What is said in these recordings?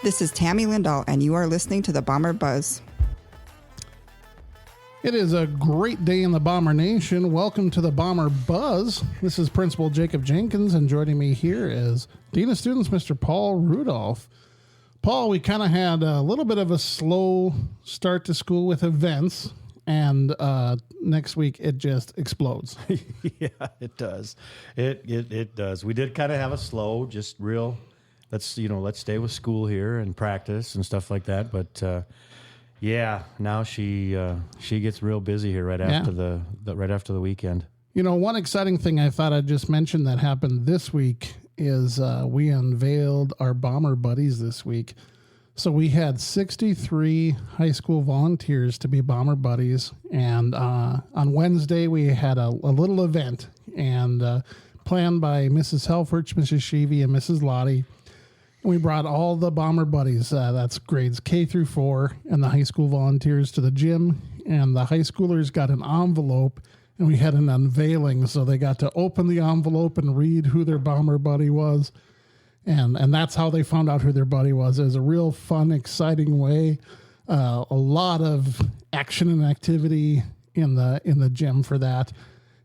This is Tammy Lindahl, and you are listening to the Bomber Buzz. It is a great day in the Bomber Nation. Welcome to the Bomber Buzz. This is Principal Jacob Jenkins, and joining me here is Dean of Students, Mr. Paul Rudolph. Paul, we kind of had a little bit of a slow start to school with events, and next week it just explodes. Yeah, it does. It does. We did kind of have a slow, just real. Let's stay with school here and practice and stuff like that. But yeah, now she gets real busy here right after the weekend. You know, one exciting thing I thought I'd just mention that happened this week is we unveiled our Bomber Buddies this week. So we had 63 high school volunteers to be Bomber Buddies, and on Wednesday we had a little event and planned by Mrs. Helfrich, Mrs. Sheevy, and Mrs. Lottie. We brought all the Bomber Buddies, that's grades K through 4, and the high school volunteers to the gym, and the high schoolers got an envelope, and we had an unveiling, so they got to open the envelope and read who their Bomber Buddy was, and that's how they found out who their buddy was. It was a real fun, exciting way, a lot of action and activity in the gym for that.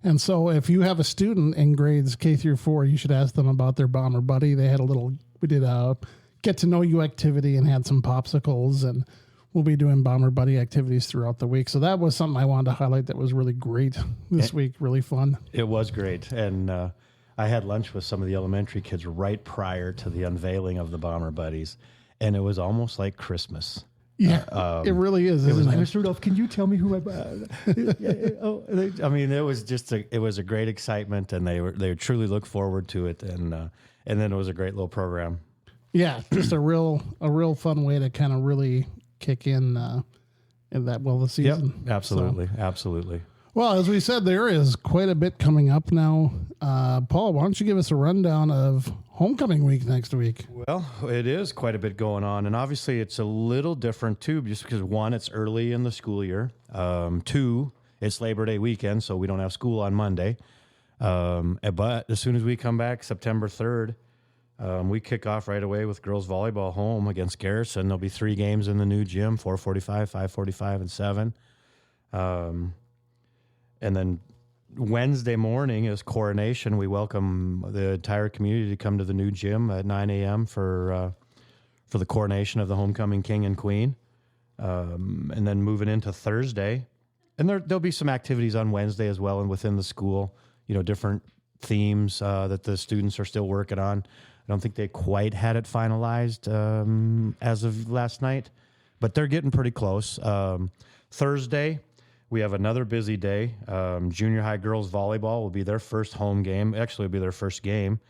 And so if you have a student in grades K through 4, you should ask them about their Bomber Buddy. We did a get to know you activity and had some popsicles, and we'll be doing Bomber Buddy activities throughout the week. So that was something I wanted to highlight that was really great this week, really fun. It was great. And I had lunch with some of the elementary kids right prior to the unveiling of the Bomber Buddies, and it was almost like Christmas. Yeah, it really is. It was like, Mr. Rudolph, can you tell me who I? I mean, it was just it was a great excitement, and they truly look forward to it, and then it was a great little program. Yeah, just a real fun way to kind of really kick in the season. Yep, absolutely. Well, as we said, there is quite a bit coming up now. Paul, why don't you give us a rundown of homecoming week next week? Well, it is quite a bit going on, and obviously it's a little different too, just because one, it's early in the school year. Two, it's Labor Day weekend, so we don't have school on Monday. But as soon as we come back, September 3rd, we kick off right away with girls volleyball home against Garrison. There'll be 3 games in the new gym, 4:45, 5:45, and 7. And then Wednesday morning is coronation. We welcome the entire community to come to the new gym at 9 a.m. for the coronation of the homecoming king and queen. And then moving into Thursday, and there'll be some activities on Wednesday as well, and within the school, different themes that the students are still working on. I don't think they quite had it finalized as of last night, but they're getting pretty close. Thursday, we have another busy day. Junior high girls volleyball will be their first home game. Actually, it'll be their first game.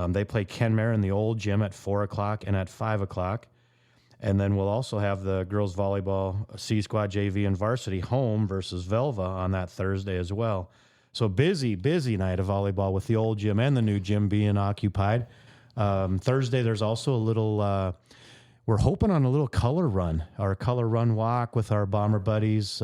They play Kenmare in the old gym at 4 o'clock and at 5 o'clock. And then we'll also have the girls volleyball C Squad, JV, and varsity home versus Velva on that Thursday as well. So busy night of volleyball with the old gym and the new gym being occupied. Thursday, there's also a little, we're hoping on a little color run, our color run walk with our Bomber Buddies,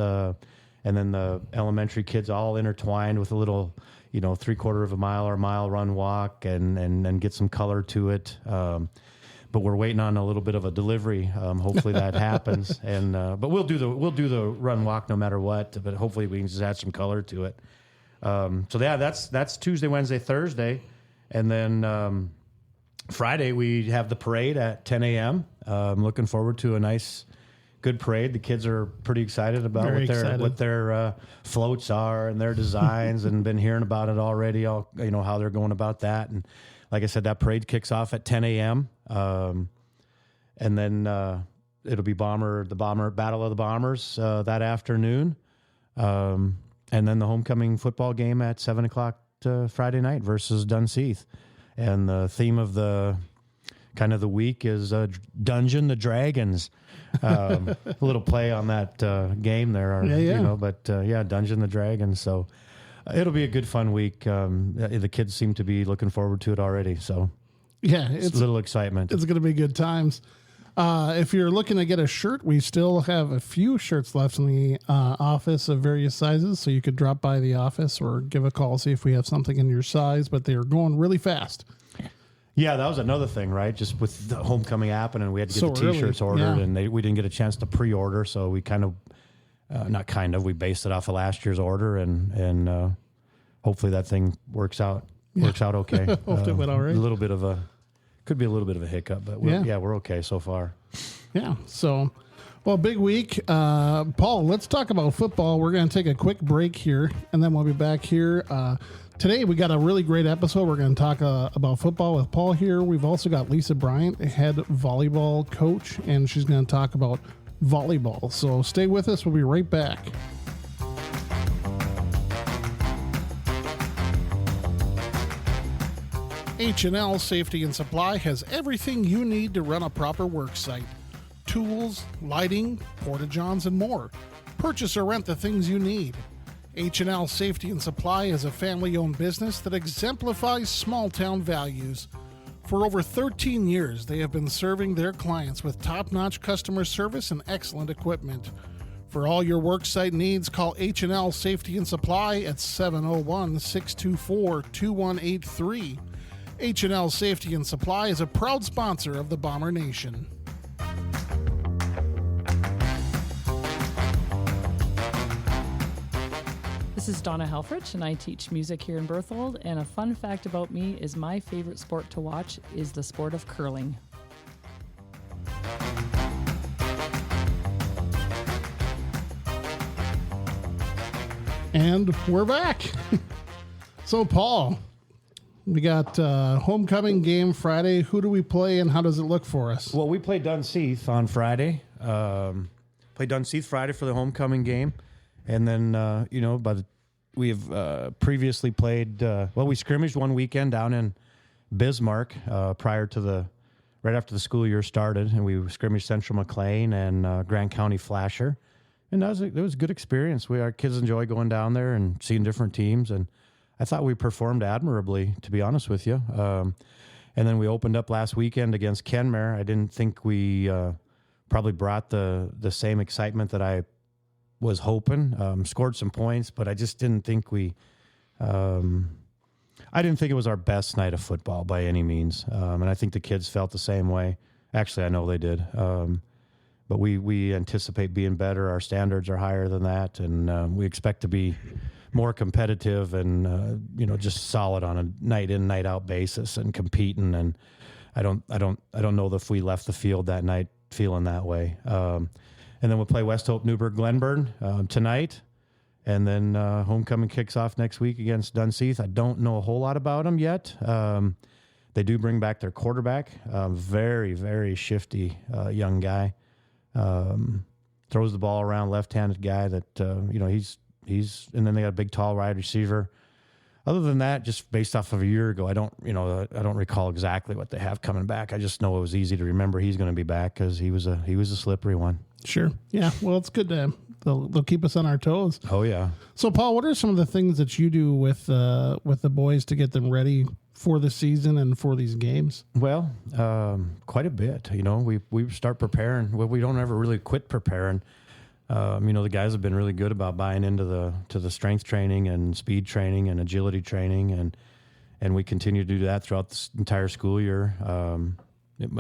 and then the elementary kids all intertwined with a little, 3/4 of a mile or mile run walk and get some color to it. But we're waiting on a little bit of a delivery. Hopefully that happens. And but we'll do the run walk no matter what. But hopefully we can just add some color to it. So yeah, that's Tuesday, Wednesday, Thursday, and then Friday we have the parade at 10 a.m. I'm looking forward to a nice, good parade. The kids are pretty excited about what their floats are and their designs, and been hearing about it already. How they're going about that. And like I said, that parade kicks off at 10 a.m. And then it'll be Battle of the Bombers that afternoon. And then the homecoming football game at 7 o'clock Friday night versus Dunseith. And the theme of the week is Dungeon the Dragons. A little play on that game there. Dungeon the Dragons. So it'll be a good, fun week. The kids seem to be looking forward to it already. So yeah, it's a little excitement. It's going to be good times. If you're looking to get a shirt, we still have a few shirts left in the office of various sizes, so you could drop by the office or give a call, see if we have something in your size, but they are going really fast. Yeah, that was another thing, right? Just with the homecoming happening, we had to get So the T-shirts early, ordered, yeah. and we didn't get a chance to pre-order, so we we based it off of last year's order, and hopefully that thing works out okay. Hopefully it went all right. Could be a little bit of a hiccup, but we're okay so far. Yeah. So, well, big week. Paul, let's talk about football. We're going to take a quick break here, and then we'll be back here. Today, we got a really great episode. We're going to talk about football with Paul here. We've also got Lisa Bryantt, head volleyball coach, and she's going to talk about volleyball. So stay with us. We'll be right back. H&L Safety and Supply has everything you need to run a proper work site. Tools, lighting, porta-johns, and more. Purchase or rent the things you need. H&L Safety and Supply is a family-owned business that exemplifies small-town values. For over 13 years, they have been serving their clients with top-notch customer service and excellent equipment. For all your worksite needs, call H&L Safety and Supply at 701-624-2183. H&L Safety and Supply is a proud sponsor of the Bomber Nation. This is Donna Helfrich, and I teach music here in Berthold. And a fun fact about me is my favorite sport to watch is the sport of curling. And we're back. So, Paul, we got homecoming game Friday. Who do we play, and how does it look for us? Well, we played Dunseith on Friday. Played Dunseith Friday for the homecoming game. And then, we have previously played, we scrimmaged one weekend down in Bismarck right after the school year started. And we scrimmaged Central McLean and Grant County Flasher. And it was a good experience. Our kids enjoy going down there and seeing different teams. And I thought we performed admirably, to be honest with you. And then we opened up last weekend against Kenmare. I didn't think we probably brought the same excitement that I was hoping. Scored some points, but I just didn't think I didn't think it was our best night of football by any means. And I think the kids felt the same way. Actually, I know they did. But we anticipate being better. Our standards are higher than that, and we expect to be more competitive and just solid on a night in, night out basis and competing. And I don't know if we left the field that night feeling that way. And then we'll play West Hope, Newburgh, Glenburn tonight. And then homecoming kicks off next week against Dunseith. I don't know a whole lot about them yet. They do bring back their quarterback, very, very shifty young guy. Throws the ball around, left-handed guy that, he's, and then they got a big, tall wide receiver. Other than that, just based off of a year ago, I don't recall exactly what they have coming back. I just know it was easy to remember he's going to be back because he was a slippery one. Sure. Yeah. Well, it's good to they'll keep us on our toes. Oh yeah. So Paul, what are some of the things that you do with the boys to get them ready for the season and for these games? Well, quite a bit. We start preparing. Well, we don't ever really quit preparing. The guys have been really good about buying into the strength training and speed training and agility training, and we continue to do that throughout the entire school year,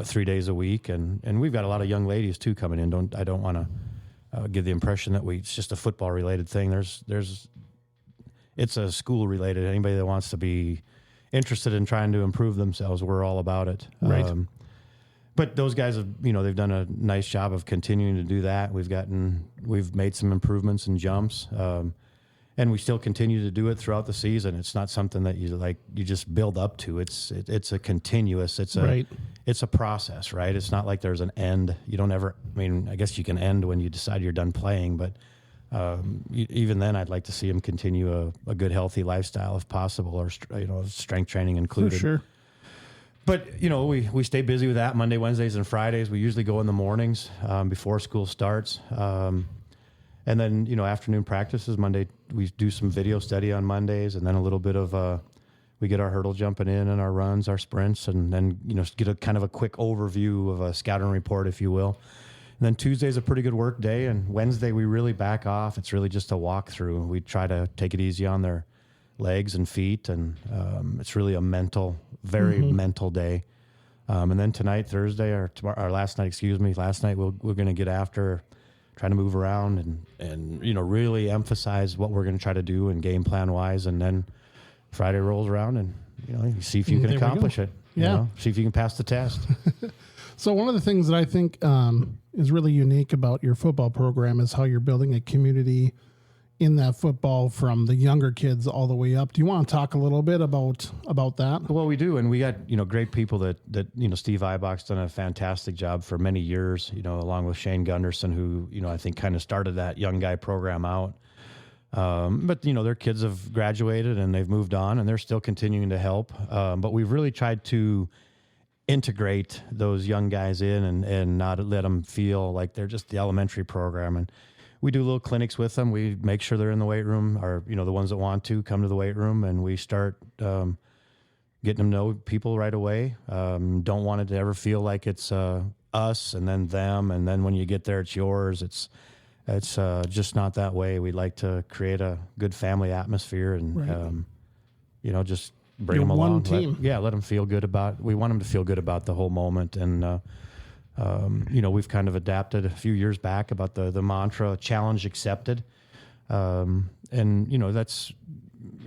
3 days a week, and we've got a lot of young ladies too coming in. I don't want to give the impression that it's just a football related thing. It's a school related. Anybody that wants to be interested in trying to improve themselves, we're all about it. Right. But those guys have, they've done a nice job of continuing to do that. We've made some improvements and jumps, and we still continue to do it throughout the season. It's not something that you just build up to. It's a continuous. It's a process, right? It's not like there's an end. You don't ever. I guess you can end when you decide you're done playing, but even then, I'd like to see them continue a good, healthy lifestyle if possible, or strength training included. For sure. But, we stay busy with that Monday, Wednesdays, and Fridays. We usually go in the mornings before school starts. And then, afternoon practices. Monday, we do some video study on Mondays, and then a little bit of we get our hurdle jumping in and our runs, our sprints, and then, get a kind of a quick overview of a scouting report, if you will. And then Tuesday's a pretty good work day, and Wednesday we really back off. It's really just a walkthrough. We try to take it easy on their legs and feet, and it's really a very mental day. And then tonight, Thursday, last night, we're going to get after trying to move around and really emphasize what we're going to try to do and game plan wise. And then Friday rolls around and, you see if you can accomplish it. Yeah. See if you can pass the test. So one of the things that I think is really unique about your football program is how you're building a community in that football from the younger kids all the way up. Do you want to talk a little bit about that? Well, we do. And we got, great people that Steve Eibach's done a fantastic job for many years, along with Shane Gunderson, who, I think kind of started that young guy program out. But their kids have graduated and they've moved on and they're still continuing to help. But we've really tried to integrate those young guys in and not let them feel like they're just the elementary program. And we do little clinics with them. We make sure they're in the weight room, or, the ones that want to come to the weight room, and we start getting them to know people right away. Don't want it to ever feel like it's us and then them, and then when you get there, it's yours. It's just not that way. We like to create a good family atmosphere and, just bring them along. One team. Let them feel good we want them to feel good about the whole moment. And, we've kind of adapted a few years back about the mantra, challenge accepted. That's,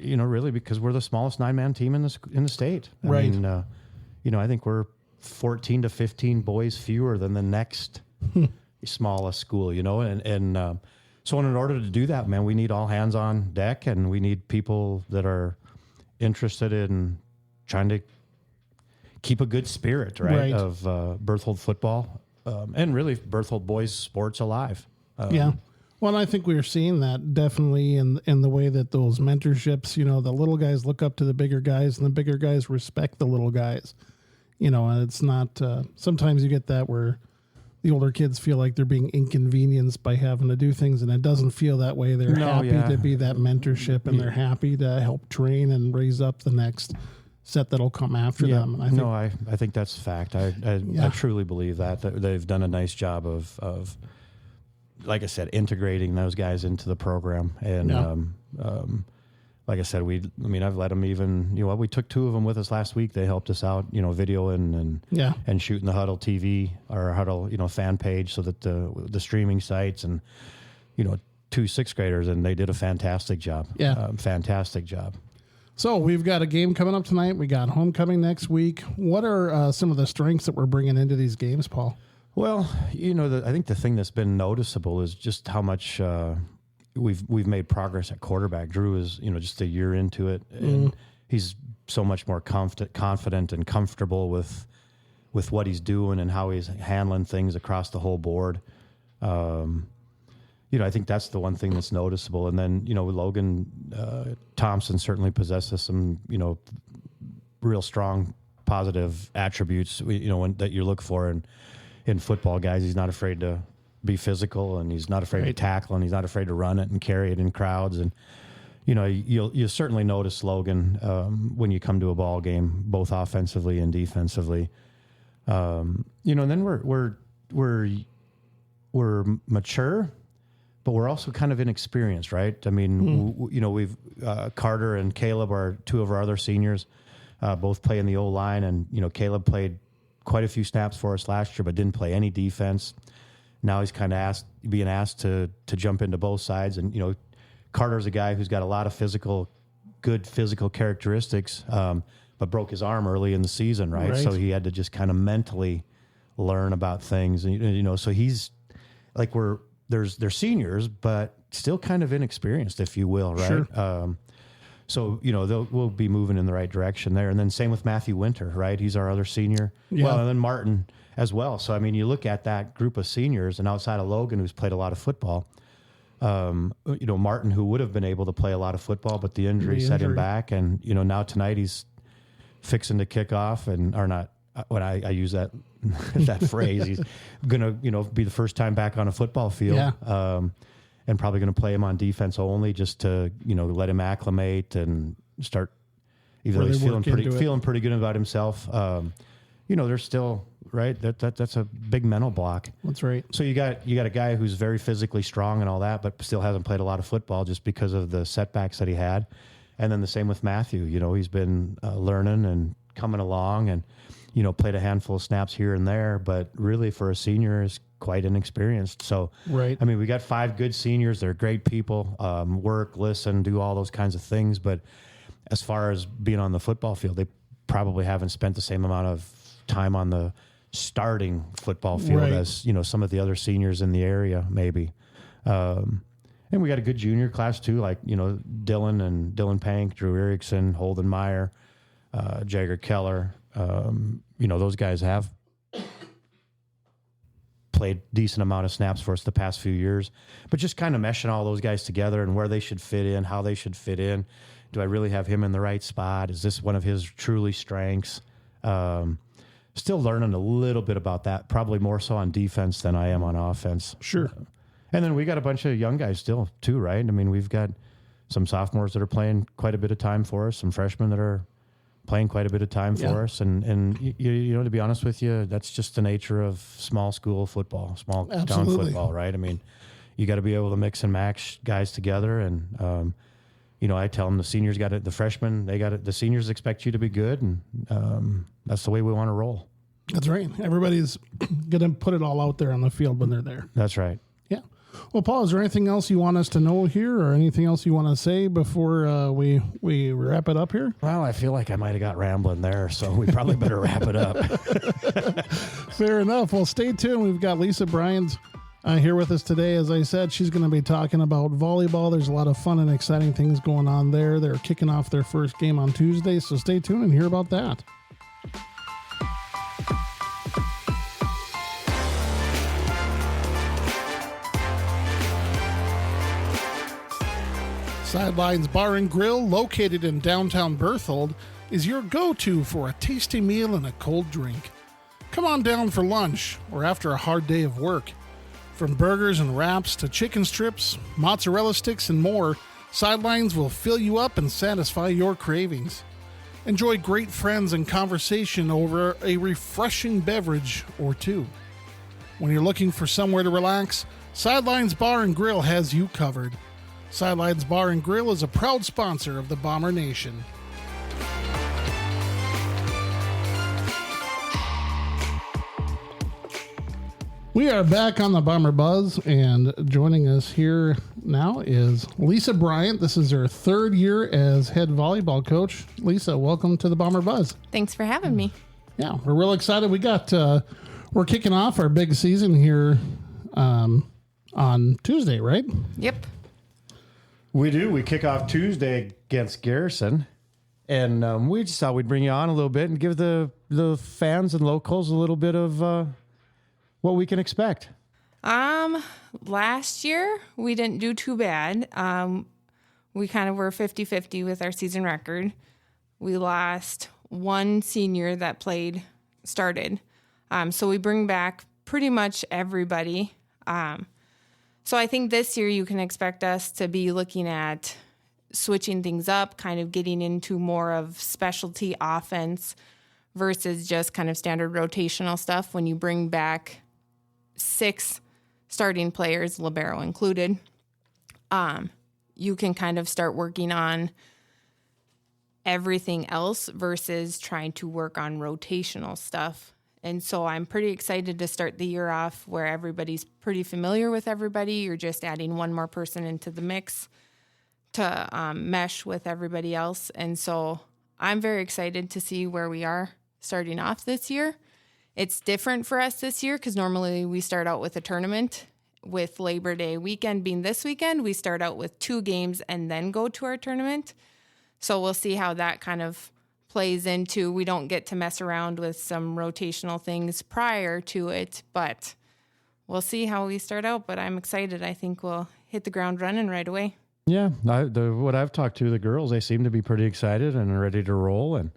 really because we're the smallest 9-man team in the state. Right. I think we're 14 to 15 boys fewer than the next smallest school, so in order to do that, man, we need all hands on deck, and we need people that are interested in trying to keep a good spirit, right. of Berthold football, and really Berthold boys sports alive. Well, I think we're seeing that definitely in the way that those mentorships, the little guys look up to the bigger guys and the bigger guys respect the little guys, and it's not, sometimes you get that where the older kids feel like they're being inconvenienced by having to do things, and it doesn't feel that way. They're happy to be that mentorship, and they're happy to help train and raise up the next set that'll come after them. And I think that's a fact. I truly believe that they've done a nice job of like I said, integrating those guys into the program. And like I said, I've let them even, we took 2 of them with us last week. They helped us out, videoing and shooting the Huddle TV or Huddle, fan page, so that the streaming sites and, 2 6th graders, and they did a fantastic job. Fantastic job. So we've got a game coming up tonight. We got homecoming next week. What are some of the strengths that we're bringing into these games, Paul? Well, I think the thing that's been noticeable is just how much we've made progress at quarterback. Drew is, just a year into it, and he's so much more confident and comfortable with what he's doing and how he's handling things across the whole board. I think that's the one thing that's noticeable. And then, Logan Thompson certainly possesses some, real strong positive attributes, that you look for in football guys. He's not afraid to be physical, and he's not afraid to tackle, and he's not afraid to run it and carry it in crowds. And, you'll certainly notice Logan when you come to a ball game, both offensively and defensively. And then we're mature, but we're also kind of inexperienced, right? I mean, we've Carter and Caleb are 2 of our other seniors, both play in the O-line, and Caleb played quite a few snaps for us last year, but didn't play any defense. Now he's kind of being asked to jump into both sides, and Carter's a guy who's got a lot of good physical characteristics, but broke his arm early in the season, right? So he had to just kind of mentally learn about things, and so he's like they're seniors, but still kind of inexperienced, if you will, right? Sure. So, we'll be moving in the right direction there. And then same with Matthew Winter, right? He's our other senior. Yeah. Well, and then Martin as well. So, you look at that group of seniors, and outside of Logan, who's played a lot of football, Martin, who would have been able to play a lot of football, but the injury set him back. And, now tonight he's fixing to kick off, or not. When I use that that phrase, he's going to, be the first time back on a football field. And probably going to play him on defense only, just to, let him acclimate and start even Where though he's they work into it. feeling pretty good about himself. There's still right that's a big mental block. That's right. So you got a guy who's very physically strong and all that, but still hasn't played a lot of football just because of the setbacks that he had. And then the same with Matthew. He's been learning and coming along, and played a handful of snaps here and there, but really for a senior is quite inexperienced. So, right. I mean, we got 5 good seniors. They're great people, work, listen, do all those kinds of things. But as far as being on the football field, they probably haven't spent the same amount of time on the starting football field Right. as, some of the other seniors in the area, maybe. And we got a good junior class too, like, Dylan Pank, Drew Erickson, Holden Meyer, Jagger Keller. Those guys have played decent amount of snaps for us the past few years, but just kind of meshing all those guys together and where they should fit in, how they should fit in. Do I really have him in the right spot? Is this one of his truly strengths? Still learning a little bit about that, probably more so on defense than I am on offense. Sure. And then we got a bunch of young guys still too, right? I mean, we've got some sophomores that are playing quite a bit of time for us, some freshmen that are playing quite a bit of time for us. And to be honest with you, that's just the nature of small school football, small town football, right? I mean, you got to be able to mix and match guys together. And, I tell them the seniors got it, the freshmen, they got it. The seniors expect you to be good. And that's the way we want to roll. That's right. Everybody's going to put it all out there on the field when they're there. That's right. Yeah. Well, Paul, is there anything else you want us to know here or anything else you want to say before we wrap it up here? Well, I feel like I might have got rambling there, so we probably better wrap it up. Fair enough. Well, stay tuned. We've got Lisa Bryantt here with us today. As I said, she's going to be talking about volleyball. There's a lot of fun and exciting things going on there. They're kicking off their first game on Tuesday, so stay tuned and hear about that. Sidelines Bar and Grill, located in downtown Berthold, is your go-to for a tasty meal and a cold drink. Come on down for lunch or after a hard day of work. From burgers and wraps to chicken strips, mozzarella sticks, and more, Sidelines will fill you up and satisfy your cravings. Enjoy great friends and conversation over a refreshing beverage or two. When you're looking for somewhere to relax, Sidelines Bar and Grill has you covered. Sidelines Bar and Grill is a proud sponsor of the Bomber Nation. We are back on the Bomber Buzz, and joining us here now is Lisa Bryantt. This is her third year as head volleyball coach. Lisa, welcome to the Bomber Buzz. Thanks for having me. Yeah, we're real excited. We're kicking off our big season here on Tuesday, right? Yep. We do. We kick off Tuesday against Garrison. And we just thought we'd bring you on a little bit and give the fans and locals a little bit of what we can expect. Last year, we didn't do too bad. We kind of were 50-50 with our season record. We lost one senior that started. So we bring back pretty much everybody. So I think this year you can expect us to be looking at switching things up, kind of getting into more of specialty offense versus just kind of standard rotational stuff. When you bring back 6 starting players, libero included, you can kind of start working on everything else versus trying to work on rotational stuff. And so I'm pretty excited to start the year off where everybody's pretty familiar with everybody. You're just adding one more person into the mix to mesh with everybody else. And so I'm very excited to see where we are starting off this year. It's different for us this year because normally we start out with a tournament. With Labor Day weekend being this weekend, we start out with 2 games and then go to our tournament. So we'll see how that kind of plays into. We don't get to mess around with some rotational things prior to it, but we'll see how we start out. But I'm excited. I think we'll hit the ground running right away. Yeah, what I've talked to the girls, they seem to be pretty excited and ready to roll. And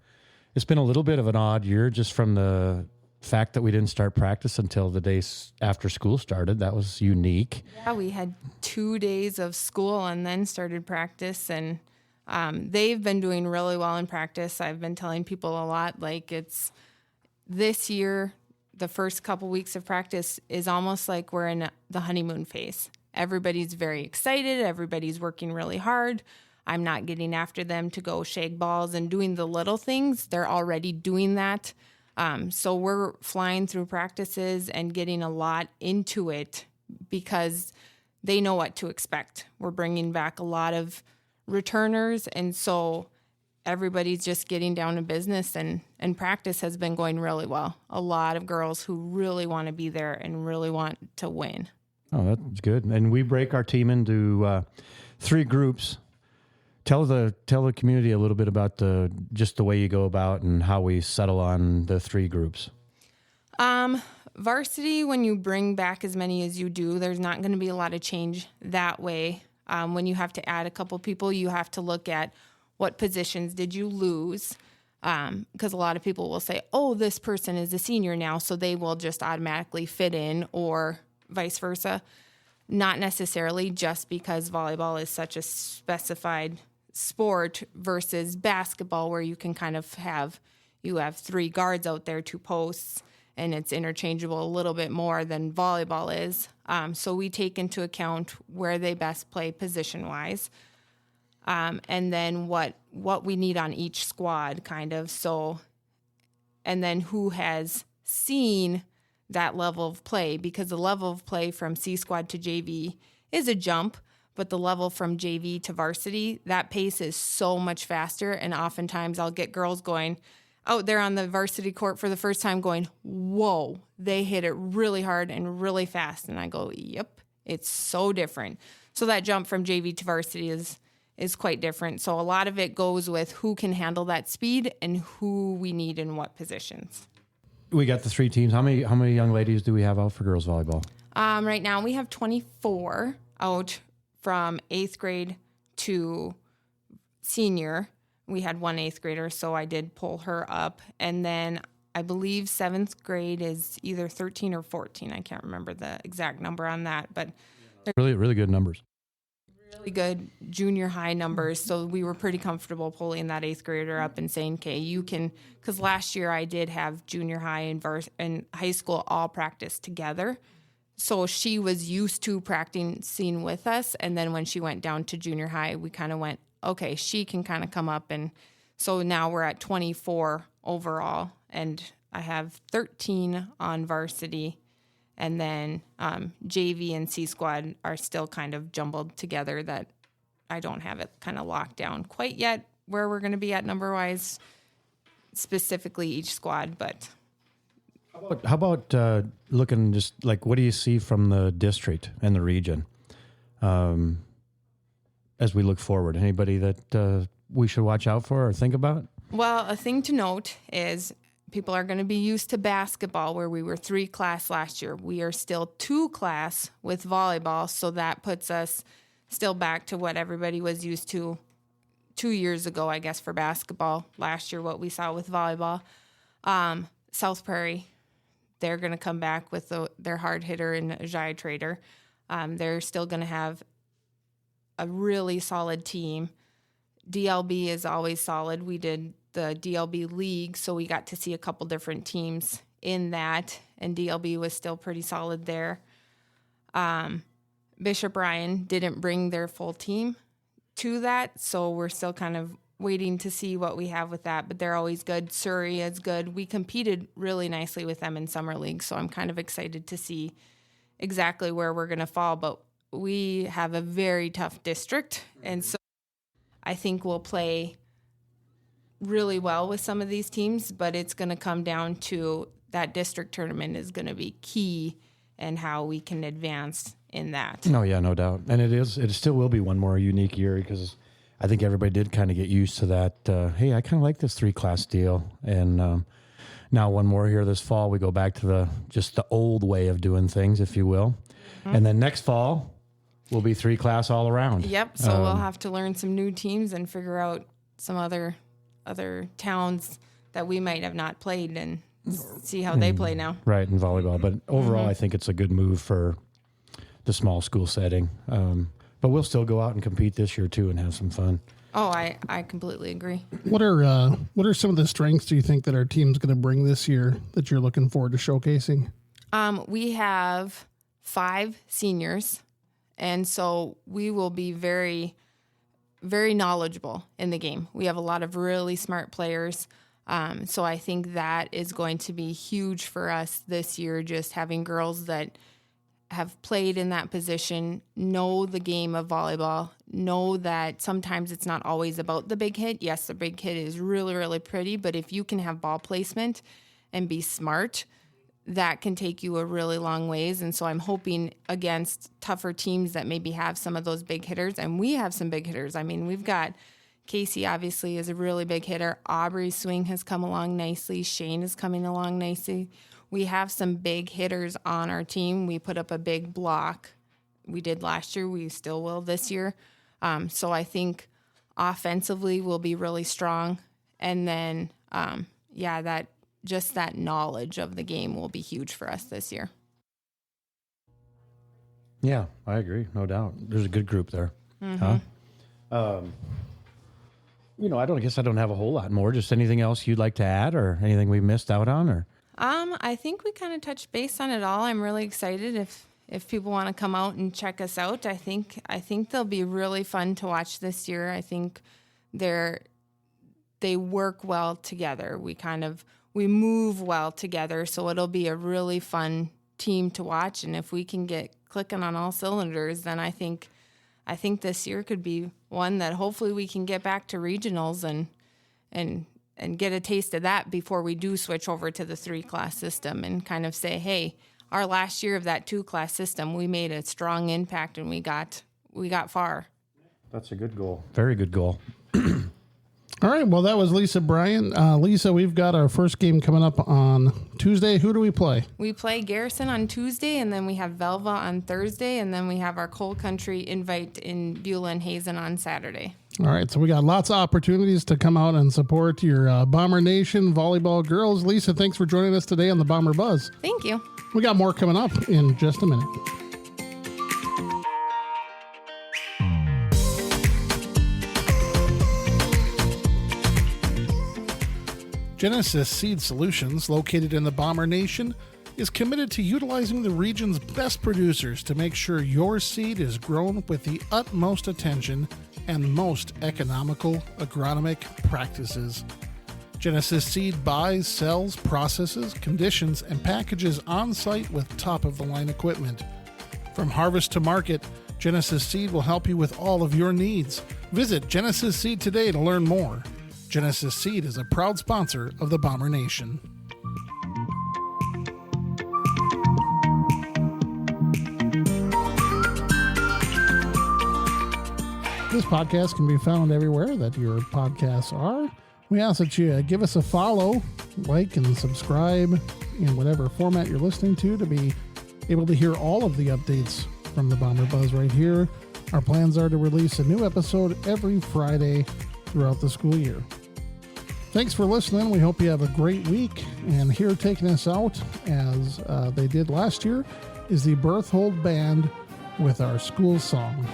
it's been a little bit of an odd year just from the fact that we didn't start practice until the days after school started. That was unique. Yeah, we had 2 days of school and then started practice. And They've been doing really well in practice. I've been telling people a lot, like it's this year, the first couple weeks of practice is almost like we're in the honeymoon phase. Everybody's very excited. Everybody's working really hard. I'm not getting after them to go shake balls and doing the little things. They're already doing that. So we're flying through practices and getting a lot into it because they know what to expect. We're bringing back a lot of returners, and so everybody's just getting down to business, and practice has been going really well. A lot of girls who really want to be there and really want to win. Oh, that's good. And we break our team into 3 groups. Tell the community a little bit about just the way you go about and how we settle on the 3 groups. Varsity, when you bring back as many as you do, there's not going to be a lot of change that way. When you have to add a couple people, you have to look at what positions did you lose, because a lot of people will say, oh, this person is a senior now, so they will just automatically fit in, or vice versa. Not necessarily, just because volleyball is such a specified sport versus basketball, where you can kind of have 3 guards out there, 2 posts, and it's interchangeable a little bit more than volleyball is. So we take into account where they best play position-wise, and then what we need on each squad, kind of. So, and then who has seen that level of play, because the level of play from C squad to JV is a jump, but the level from JV to varsity, that pace is so much faster. And oftentimes I'll get girls going out there on the varsity court for the first time going, whoa, they hit it really hard and really fast. And I go, yep, it's so different. So that jump from JV to varsity is quite different. So a lot of it goes with who can handle that speed and who we need in what positions. We got the 3 teams. How many young ladies do we have out for girls volleyball? Right now we have 24 out from 8th grade to senior. We had 1 8th grader, so I did pull her up. And then I believe 7th grade is either 13 or 14. I can't remember the exact number on that, but Really, really good numbers. really good junior high numbers. So we were pretty comfortable pulling that 8th grader up and saying, okay, you can, because last year I did have junior high and high school all practice together. So she was used to practicing with us. And then when she went down to junior high, we kind of went, okay, she can kind of come up. And so now we're at 24 overall. And I have 13 on varsity. And then JV and C squad are still kind of jumbled together, that I don't have it kind of locked down quite yet where we're going to be at number-wise, specifically each squad. But How about looking just like, what do you see from the district and the region as we look forward? Anybody that we should watch out for or think about? Well, a thing to note is people are going to be used to basketball, where we were 3 class last year. We are still 2 class with volleyball, so that puts us still back to what everybody was used to 2 years ago, I guess, for basketball. Last year, what we saw with volleyball. South Prairie, they're going to come back with their hard hitter and Jai Trader. They're still going to have a really solid team. DLB is always solid. We did the DLB league, so we got to see a couple different teams in that, and DLB was still pretty solid there. Bishop Ryan didn't bring their full team to that, so we're still kind of waiting to see what we have with that, but they're always good. Surrey is good. We competed really nicely with them in summer league, so I'm kind of excited to see exactly where we're going to fall, but we have a very tough district, and so I think we'll play really well with some of these teams, but it's going to come down to that district tournament is going to be key and how we can advance in that. No, yeah, no doubt. And it still will be one more unique year, because I think everybody did kind of get used to that. Hey, I kind of like this 3-class deal. And now one more here this fall, we go back to the old way of doing things, if you will. Mm-hmm. And then next fall will be 3-class all around. Yep. So we'll have to learn some new teams and figure out some other towns that we might have not played and see how they play now. Right, in volleyball. But overall, I think it's a good move for the small school setting. But we'll still go out and compete this year, too, and have some fun. Oh, I completely agree. What are some of the strengths do you think that our team's going to bring this year that you're looking forward to showcasing? We have 5 seniors, and so we will be very, very knowledgeable in the game. We have a lot of really smart players, so I think that is going to be huge for us this year, just having girls that have played in that position, know the game of volleyball, know that sometimes it's not always about the big hit. Yes, the big hit is really, really pretty, but if you can have ball placement and be smart, that can take you a really long ways. And so I'm hoping against tougher teams that maybe have some of those big hitters, and we have some big hitters. I mean, we've got Casey obviously is a really big hitter. Aubrey's swing has come along nicely. Shane is coming along nicely. We have some big hitters on our team. We put up a big block. We did last year. We still will this year. So I think offensively we'll be really strong. And then, that knowledge of the game will be huge for us this year. Yeah, I agree. No doubt. There's a good group there. Mm-hmm. Huh? I guess I don't have a whole lot more. Just anything else you'd like to add or anything we missed out on or? I think we kind of touched base on it all. I'm really excited if people want to come out and check us out. I think they'll be really fun to watch this year. I think they work well together. We move well together, so it'll be a really fun team to watch. And if we can get clicking on all cylinders, then I think this year could be one that hopefully we can get back to regionals and get a taste of that before we do switch over to the 3-class system and kind of say, hey, our last year of that 2-class system, we made a strong impact and we got far. That's a good goal. Very good goal. All right. Well, that was Lisa Bryantt. Lisa, we've got our first game coming up on Tuesday. Who do we play? We play Garrison on Tuesday, and then we have Velva on Thursday, and then we have our Coal Country invite in Beulah and Hazen on Saturday. All right. So we got lots of opportunities to come out and support your Bomber Nation volleyball girls. Lisa, thanks for joining us today on the Bomber Buzz. Thank you. We got more coming up in just a minute. Genesis Seed Solutions, located in the Bomber Nation, is committed to utilizing the region's best producers to make sure your seed is grown with the utmost attention and most economical agronomic practices. Genesis Seed buys, sells, processes, conditions, and packages on-site with top-of-the-line equipment. From harvest to market, Genesis Seed will help you with all of your needs. Visit Genesis Seed today to learn more. Genesis Seed is a proud sponsor of the Bomber Nation. This podcast can be found everywhere that your podcasts are. We ask that you give us a follow, like, and subscribe in whatever format you're listening to be able to hear all of the updates from the Bomber Buzz right here. Our plans are to release a new episode every Friday throughout the school year. Thanks for listening. We hope you have a great week. And here taking us out, as they did last year, is the Berthold Band with our school song.